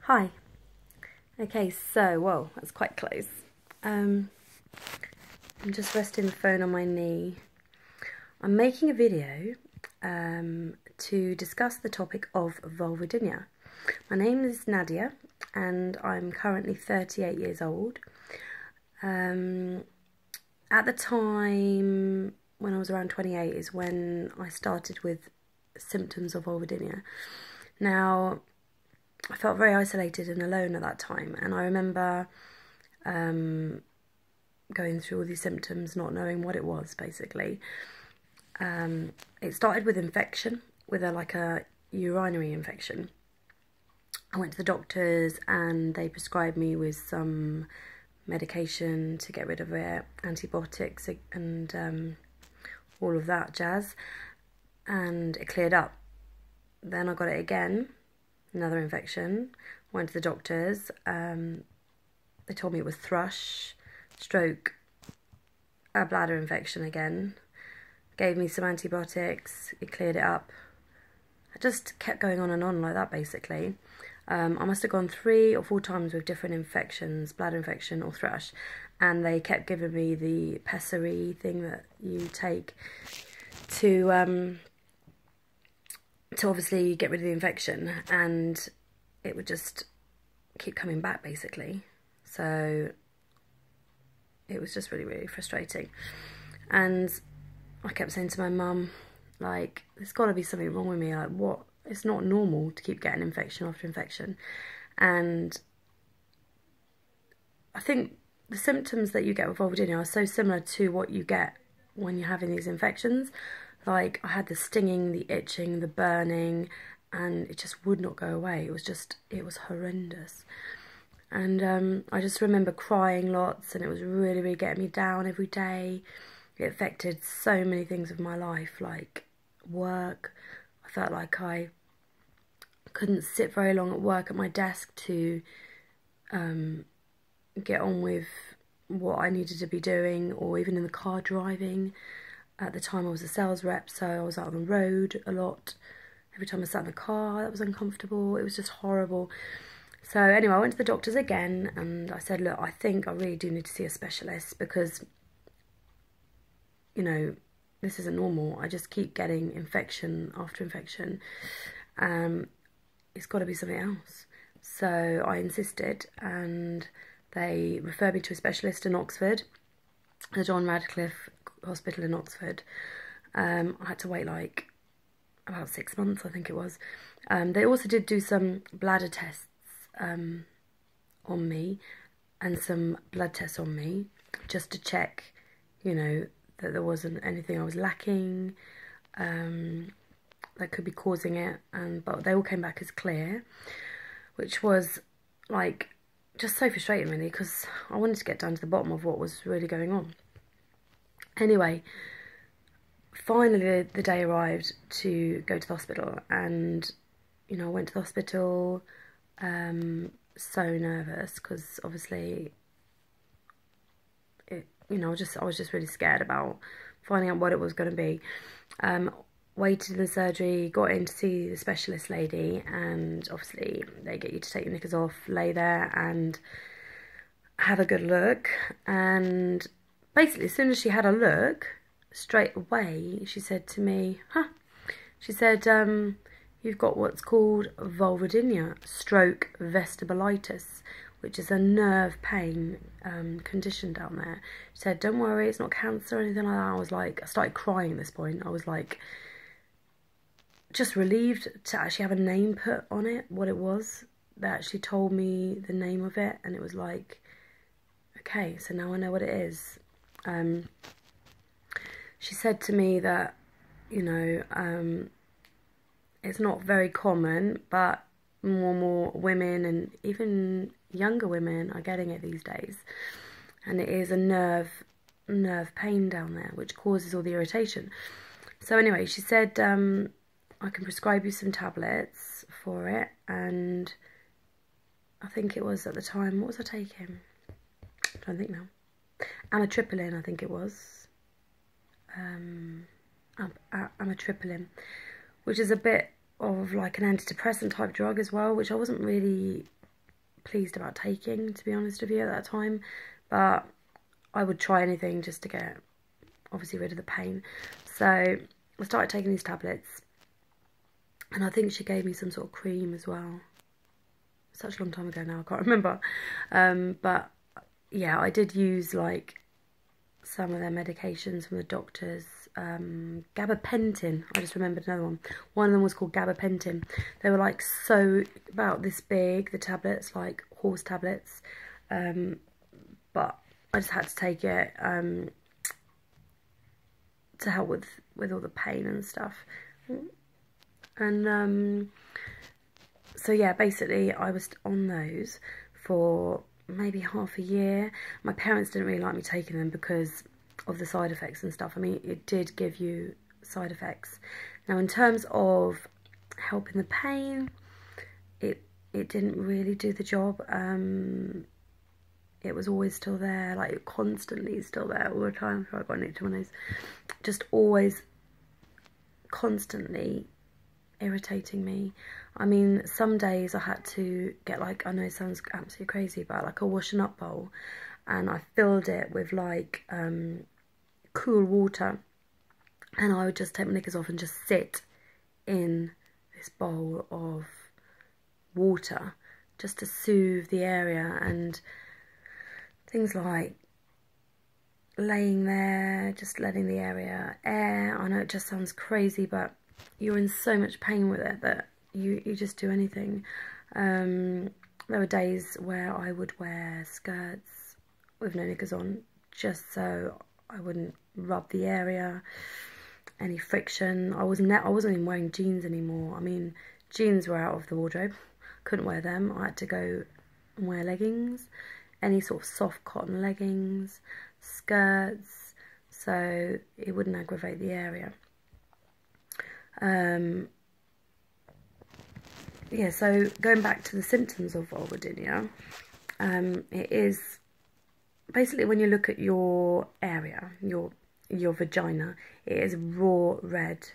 Hi. Okay, so, whoa, that's quite close. I'm just resting the phone on my knee. I'm making a video to discuss the topic of vulvodynia. My name is Nadia and I'm currently 38 years old. At the time when I was around 28 is when I started with symptoms of vulvodynia. Now, I felt very isolated and alone at that time, and I remember going through all these symptoms, not knowing what it was, basically. It started with infection, with a urinary infection. I went to the doctors and they prescribed me with some medication to get rid of it, antibiotics and all of that jazz, and it cleared up. Then I got it again, another infection. Went to the doctors. They told me it was thrush, stroke, a bladder infection again. Gave me some antibiotics. It cleared it up. I just kept going on and on like that, basically. I must have gone 3 or 4 times with different infections, bladder infection or thrush, and they kept giving me the pessary thing that you take to obviously get rid of the infection, and it would just keep coming back, basically. So it was just really, really frustrating. And I kept saying to my mum, like, there's got to be something wrong with me. Like, what? It's not normal to keep getting infection after infection. And I think the symptoms that you get with vulvodynia are so similar to what you get when you're having these infections. Like, I had the stinging, the itching, the burning, and it just would not go away. It was horrendous. And I just remember crying lots, and it was really, really getting me down every day. It affected so many things of my life, like work. I felt like I couldn't sit very long at work at my desk to get on with what I needed to be doing, or even in the car driving. At the time I was a sales rep, so I was out on the road a lot. Every time I sat in the car, that was uncomfortable. It was just horrible. So anyway, I went to the doctors again and I said, look, I think I really do need to see a specialist because, you know, this isn't normal. I just keep getting infection after infection. It's got to be something else. So I insisted, and they referred me to a specialist in Oxford, the John Radcliffe Hospital in Oxford. I had to wait like about 6 months, I think it was. They also did do some bladder tests on me and some blood tests on me, just to check, you know, that there wasn't anything I was lacking that could be causing it. But they all came back as clear, which was like just so frustrating, really, because I wanted to get down to the bottom of what was really going on. Anyway, finally the day arrived to go to the hospital, and, you know, I went to the hospital, so nervous, because obviously, you know, I was just really scared about finding out what it was going to be. Waited in the surgery, got in to see the specialist lady, and obviously they get you to take your knickers off, lay there and have a good look. And basically, as soon as she had a look, straight away, she said to me, she said, you've got what's called vulvodynia, stroke vestibulitis, which is a nerve pain condition down there. She said, don't worry, it's not cancer or anything like that. I started crying at this point. I was like, just relieved to actually have a name put on it, what it was. They actually told me the name of it, and it was like, okay, so now I know what it is. She said to me that, you know, it's not very common, but more women, and even younger women, are getting it these days. And it is a nerve pain down there, which causes all the irritation. So anyway, she said, I can prescribe you some tablets for it, and I think it was, at the time, what was I taking? I don't think now. Amitriptyline, I think it was. Amitriptyline, which is a bit of like an antidepressant type drug as well, which I wasn't really pleased about taking, to be honest with you, at that time. But I would try anything just to get, obviously, rid of the pain. So I started taking these tablets, and I think she gave me some sort of cream as well. Such a long time ago now, I can't remember. But yeah, I did use like some of their medications from the doctors. Gabapentin, I just remembered another one. One of them was called gabapentin. They were like so about this big, the tablets, like horse tablets. But I just had to take it to help with all the pain and stuff. And so yeah, basically I was on those for maybe half a year. My parents didn't really like me taking them because of the side effects and stuff. I mean, it did give you side effects. Now, in terms of helping the pain, it didn't really do the job. It was always still there, like constantly still there all the time. So I got an itch on my nose. Just always constantly irritating me. I mean, some days I had to get like, I know it sounds absolutely crazy, but like a washing up bowl, and I filled it with like cool water, and I would just take my knickers off and just sit in this bowl of water just to soothe the area. And things like laying there, just letting the area air. I know it just sounds crazy, but you're in so much pain with it that you just do anything. There were days where I would wear skirts with no knickers on, just so I wouldn't rub the area, any friction. I wasn't even wearing jeans anymore. I mean, jeans were out of the wardrobe. Couldn't wear them. I had to go and wear leggings, any sort of soft cotton leggings, skirts, so it wouldn't aggravate the area. Yeah, so going back to the symptoms of vulvodynia, it is basically when you look at your area, your vagina, it is raw red,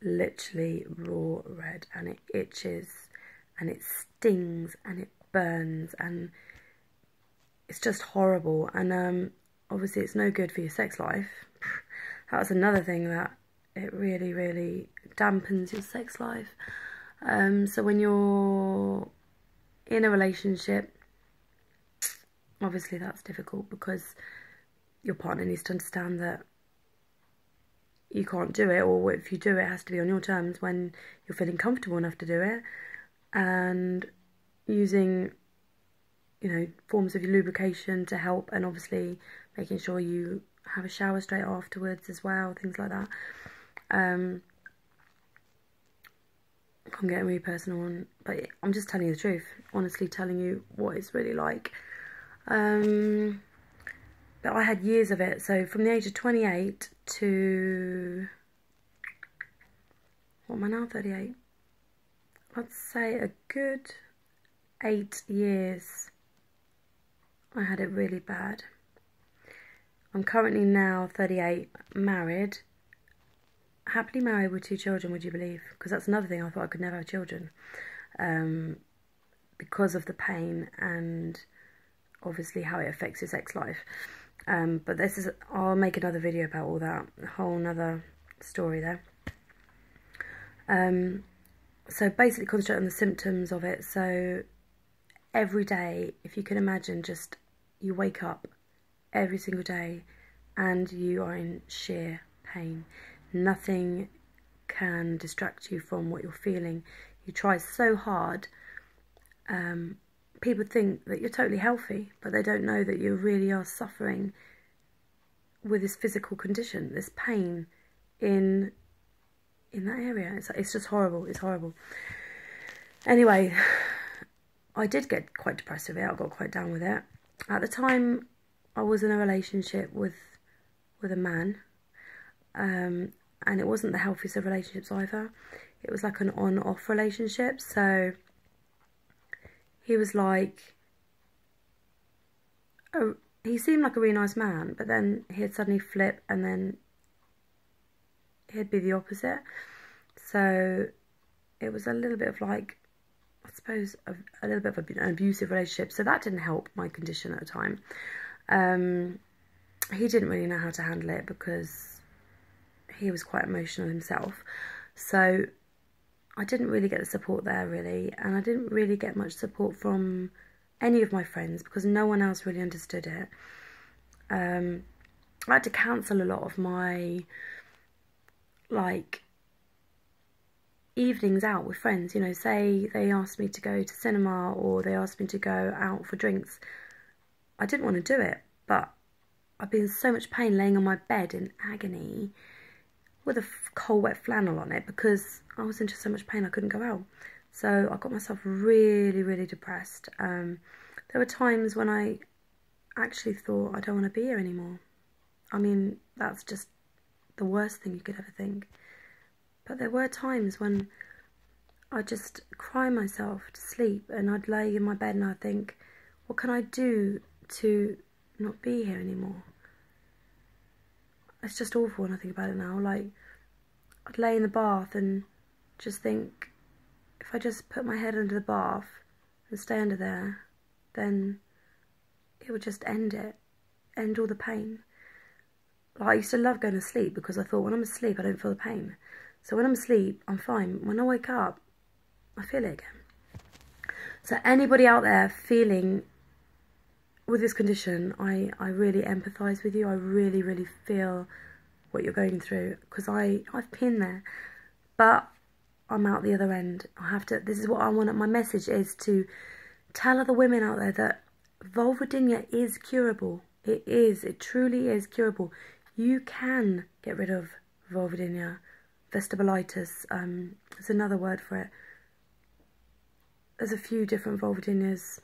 literally raw red, and it itches and it stings and it burns and it's just horrible. And obviously it's no good for your sex life. That's another thing, that it really, really dampens your sex life. So when you're in a relationship, obviously that's difficult because your partner needs to understand that you can't do it, or if you do it, it has to be on your terms when you're feeling comfortable enough to do it, and using, you know, forms of lubrication to help, and obviously making sure you have a shower straight afterwards as well, things like that. I'm getting really personal, but I'm just telling you the truth, honestly telling you what it's really like. But I had years of it, so from the age of 28 to, what am I now, 38? I'd say a good 8 years I had it really bad. I'm currently now 38, married, happily married with 2 children, would you believe? Because that's another thing, I thought I could never have children, because of the pain and obviously how it affects your sex life. But this is, I'll make another video about all that, a whole nother story there. So basically concentrate on the symptoms of it. So every day, if you can imagine, just you wake up every single day and you are in sheer pain. Nothing can distract you from what you're feeling. You try so hard. People think that you're totally healthy, but they don't know that you really are suffering with this physical condition, this pain in that area. It's just horrible. It's horrible. Anyway, I did get quite depressed with it. I got quite down with it. At the time, I was in a relationship with a man, and it wasn't the healthiest of relationships either. It was like an on-off relationship. So he was like, he seemed like a really nice man, but then he'd suddenly flip and then he'd be the opposite. So it was a little bit of like, I'd suppose, a little bit of an abusive relationship. So that didn't help my condition at the time. He didn't really know how to handle it because he was quite emotional himself. So I didn't really get the support there, really. And I didn't really get much support from any of my friends because no one else really understood it. I had to cancel a lot of my, like, evenings out with friends. You know, say they asked me to go to cinema or they asked me to go out for drinks. I didn't want to do it, but I'd been in so much pain laying on my bed in agony with a cold wet flannel on it because I was in just so much pain I couldn't go out. So I got myself really, really depressed. There were times when I actually thought, I don't want to be here anymore. I mean, that's just the worst thing you could ever think. But there were times when I'd just cry myself to sleep and I'd lay in my bed and I'd think, what can I do to not be here anymore? It's just awful when I think about it now. Like, I'd lay in the bath and just think, if I just put my head under the bath and stay under there, then it would just end all the pain. Like, I used to love going to sleep because I thought, when I'm asleep, I don't feel the pain. So when I'm asleep, I'm fine. When I wake up, I feel it again. So anybody out there feeling with this condition, I really empathise with you. I really, really feel what you're going through because I've been there. But I'm out the other end. This is what I want. My message is to tell other women out there that vulvodynia is curable. It is. It truly is curable. You can get rid of vulvodynia. Vestibulitis is another word for it. There's a few different vulvodynias.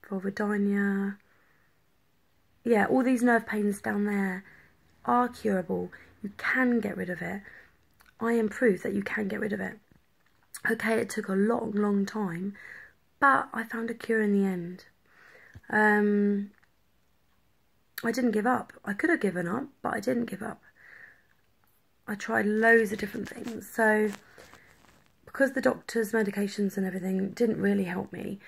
Vulvadynia. Yeah, all these nerve pains down there are curable. You can get rid of it. I am proof that you can get rid of it. Okay, it took a long, long time, but I found a cure in the end. I didn't give up. I could have given up, but I didn't give up. I tried loads of different things. So, because the doctor's medications and everything didn't really help me,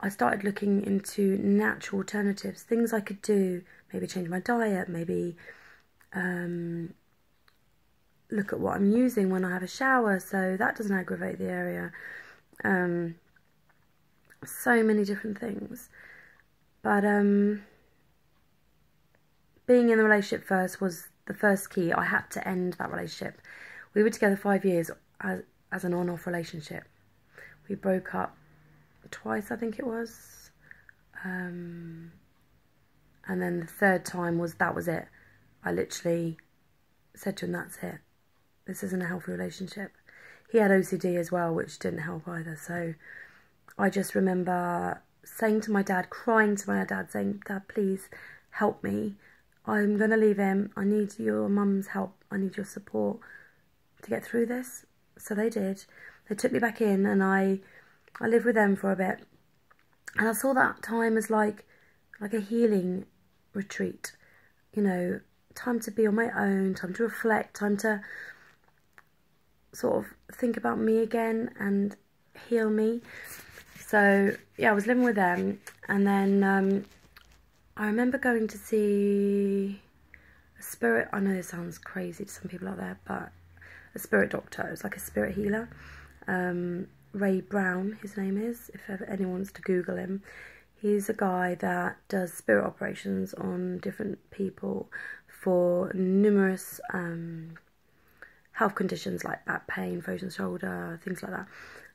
I started looking into natural alternatives, things I could do, maybe change my diet, maybe look at what I'm using when I have a shower so that doesn't aggravate the area. So many different things. But being in the relationship first was the first key. I had to end that relationship. We were together 5 years as an on-off relationship. We broke up twice, I think it was. And then the third time that was it. I literally said to him, that's it. This isn't a healthy relationship. He had OCD as well, which didn't help either. So I just remember saying to my dad, crying to my dad, saying, Dad, please help me. I'm going to leave him. I need your mum's help. I need your support to get through this. So they did. They took me back in and I lived with them for a bit. And I saw that time as like a healing retreat. You know, time to be on my own, time to reflect, time to sort of think about me again and heal me. So, yeah, I was living with them. And then I remember going to see a spirit. I know this sounds crazy to some people out there, but a spirit doctor. It was like a spirit healer. Ray Brown, his name is, if ever anyone wants to Google him. He's a guy that does spirit operations on different people for numerous health conditions like back pain, frozen shoulder, things like that.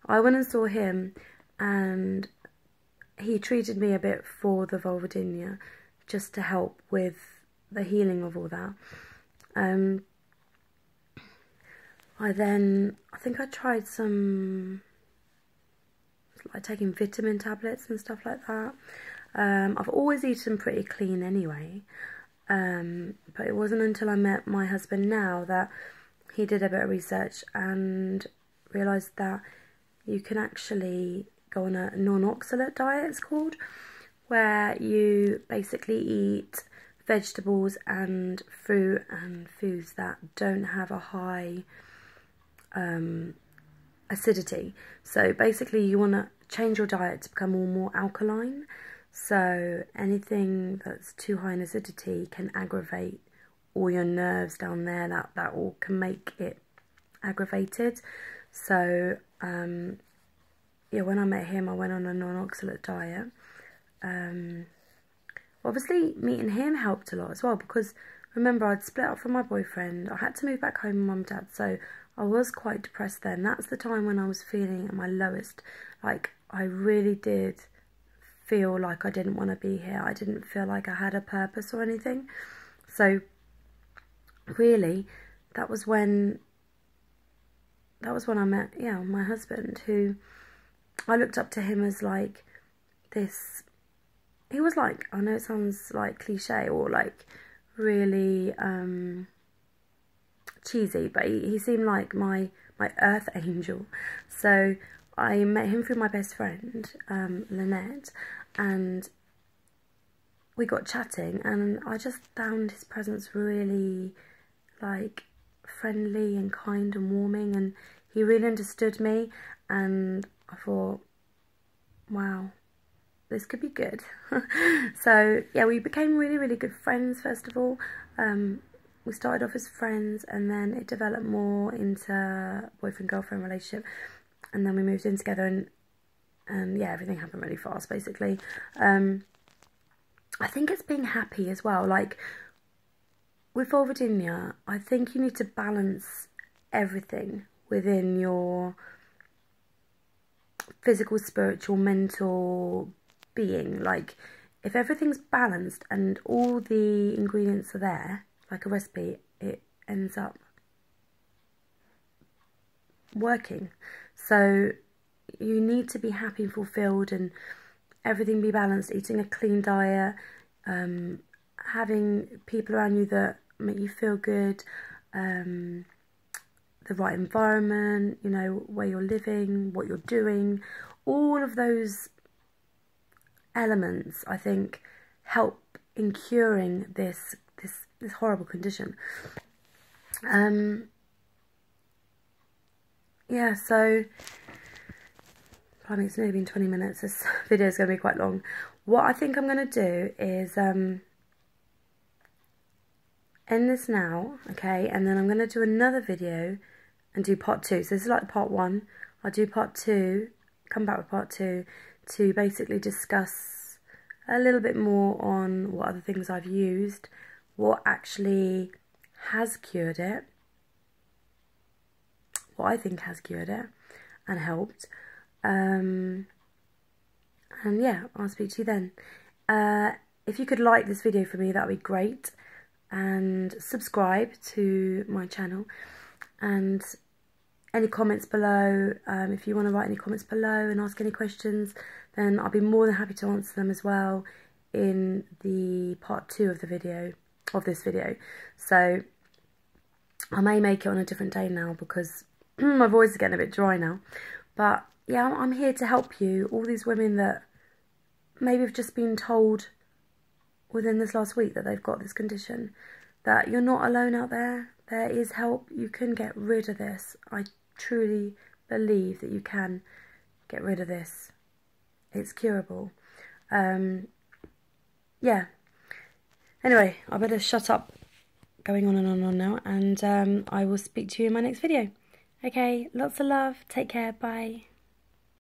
I went and saw him and he treated me a bit for the vulvodynia just to help with the healing of all that. I think I tried some, like taking vitamin tablets and stuff like that. I've always eaten pretty clean anyway, but it wasn't until I met my husband now that he did a bit of research and realised that you can actually go on a non-oxalate diet, it's called, where you basically eat vegetables and fruit and foods that don't have a high acidity. So basically you want to change your diet to become more alkaline. So anything that's too high in acidity can aggravate all your nerves down there. That all can make it aggravated. So yeah, when I met him, I went on a non-oxalate diet. Obviously meeting him helped a lot as well, because remember, I'd split up from my boyfriend. I had to move back home with mum and dad, so I was quite depressed then. That's the time when I was feeling at my lowest. Like, I really did feel like I didn't want to be here. I didn't feel like I had a purpose or anything. So really, that was when I met, yeah, my husband, who I looked up to him as like this. He was like, I know it sounds like cliche or like really cheesy, but he seemed like my earth angel. So I met him through my best friend, Lynette, and we got chatting, and I just found his presence really like friendly and kind and warming, and he really understood me, and I thought, wow, this could be good. So yeah, we became really, really good friends. First of all, we started off as friends, and then it developed more into boyfriend-girlfriend relationship, and then we moved in together, and yeah, everything happened really fast, basically. I think it's being happy as well. Like, with Vulvadynia, I think you need to balance everything within your physical, spiritual, mental being. Like, if everything's balanced and all the ingredients are there, like a recipe, it ends up working. So you need to be happy and fulfilled, and everything be balanced, eating a clean diet, having people around you that make you feel good, the right environment, you know, where you're living, what you're doing, all of those elements, I think, help in curing this horrible condition. Yeah, so I mean, it's nearly been 20 minutes. This video is going to be quite long. What I think I'm going to do is end this now, okay? And then I'm going to do another video and do part 2. So this is like part 1. I'll do part 2, come back with part 2 to basically discuss a little bit more on what other things I've used, what actually has cured it, what I think has cured it and helped. And yeah, I'll speak to you then. If you could like this video for me, that would be great, and subscribe to my channel, and any comments below, if you want to write any comments below and ask any questions, then I'll be more than happy to answer them as well in the part 2 of the video, of this video. So I may make it on a different day now, because my voice is getting a bit dry now, but yeah, I'm here to help you, all these women that maybe have just been told within this last week that they've got this condition, that you're not alone out there. There is help. You can get rid of this. I truly believe that you can get rid of this. It's curable. Yeah. Anyway, I better shut up going on and on and on now, and I will speak to you in my next video. Okay, lots of love. Take care. Bye.